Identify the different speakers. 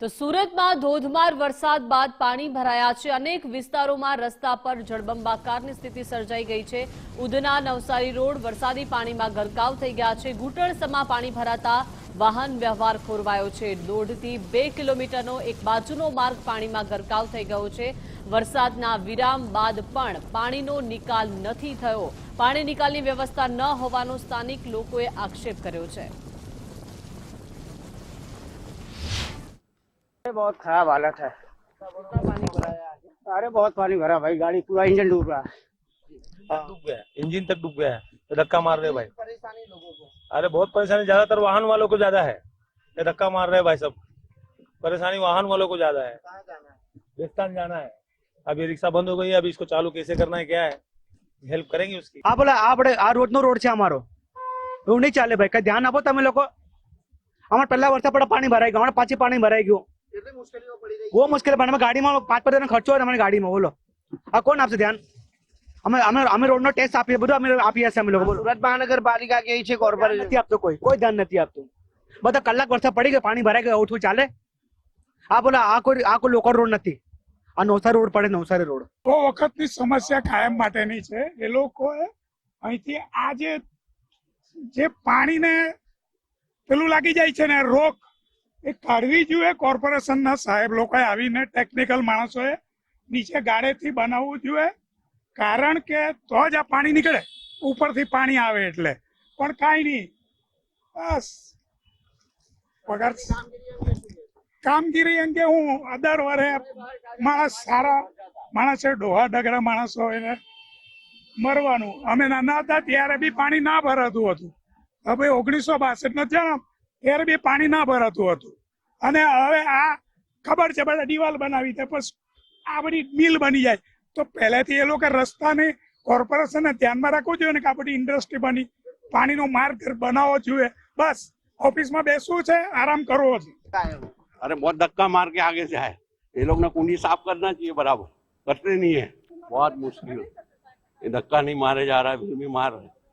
Speaker 1: તો સુરતમાં ધોધમાર વરસાદ બાદ પાણી ભરાયા છે। અનેક વિસ્તારોમાં રસ્તા પર જળબંબાકારની સ્થિતિ સર્જાઈ ગઈ છે। ઉધના નવસારી રોડ વરસાદી પાણીમાં ગરકાવ થઈ ગયા છે। ઘૂંટણસમાં પાણી ભરાતા વાહન વ્યવહાર ખોરવાયો છે। 1.5 થી 2 કિલોમીટરનો એક બાજુનો માર્ગ પાણીમાં ગરકાવ થઈ ગયો છે। વરસાદના વિરામ બાદ પણ પાણીનો નિકાલ નથી થયો। પાણી નિકાલની વ્યવસ્થા ન હોવાનો સ્થાનિક લોકોએ આક્ષેપ કર્યો છે।
Speaker 2: बहुत खराब हालत है। पानी भरा है। अरे बहुत पानी भरा भाई, गाड़ी पूरा इंजन डूब रहा है।
Speaker 3: डूब गया, इंजन तक डूब गया है। तो धक्का मार रहे भाई, परेशानी लोगों को। अरे बहुत परेशानी, ज्यादातर वाहन वालों को ज्यादा है। ये धक्का मार रहे भाई, सब परेशानी वाहन वालों को ज्यादा है। कहाँ जाना है? राजस्थान जाना है। अभी रिक्शा बंद हो गई है, अभी इसको चालू कैसे करना है, क्या है, हेल्प करेंगे उसकी।
Speaker 2: आप बोला आ रोड नो रोड છે અમારો, એવું નહીં ચાલે ભાઈ, કઈ ધ્યાન આપો તમે લોકો। અમારે પહેલા વર્ષે પણ પાણી ભરાઈ ગયું, હમણાં પાછી પાણી ભરાઈ ગયું। બહુ મુશ્કેલ પણ અમે ગાડીમાં 5 હજારનો ખર્ચો હોય અમારી ગાડીમાં, બોલો આ કોણ આપશે ધ્યાન? અમે રોડનો ટેક્સ આપીએ, બધું અમે આપીએ છીએ અમે લોકો। સુરત મહાનગરપાલિકા કે છે, કોર્પોરેશન નથી આપતો, કોઈ ધ્યાન નથી આપતું। બધા કલાક વરસાદ પડી ગયો, પાણી ભરાઈ ગયું, ઉઠવું ચાલે? આ બોલા આ કોઈ લોકલ રોડ નથી, આ નવસારી રોડ પડે, નવસારી રોડ
Speaker 4: બહુ વખતની સમસ્યા કાયમ માટેની છે। એ લોકોએ અહીંથી આ જે પાણીને પેલું લાગી જાય છે ને રોક, એ કાઢવી જોઈએ। કોર્પોરેશનના સાહેબ લોકોએ આવીને ટેકનિકલ માણસોએ નીચે ગાળેથી બનાવવું જોઈએ, કારણ કે તો જ આ પાણી નીકળે, ઉપરથી પાણી આવે એટલે। પણ કાંઈ નહીં, બસ પગાર કામગીરી અંગે હું અદર વરે માણસ સારા માણસ છે, ડોહા ડગરા માણસો એને મરવાનું। અમે નાના હતા ત્યારે બી પાણી ના ભરાતું હતું। હવે 1962 જન્મ ત્યારે બી પાણી ના ભરાતું હતું। અને હવે આ ખબર છે, બધા દિવાલ બનાવી દે, પછી આ બધી મિલ બની જાય। તો પહેલેથી એ લોકો રસ્તાને કોર્પોરેશનને ધ્યાનમાં રાખવું જોઈએ ને કે આ બધી ઇન્ડસ્ટ્રી બની, પાણીનો માર્ગ બનાવવો જોઈએ। બસ ઓફિસમાં બેસવું છે, આરામ કરવો છે।
Speaker 5: अरे बहुत धक्का मार के आगे से है, ये लोग ने कुंडी साफ करना चाहिए, बराबर करते नहीं है। बहुत मुश्किल, ये धक्का नहीं मारे जा रहा है, फिर भी मार रहे हैं।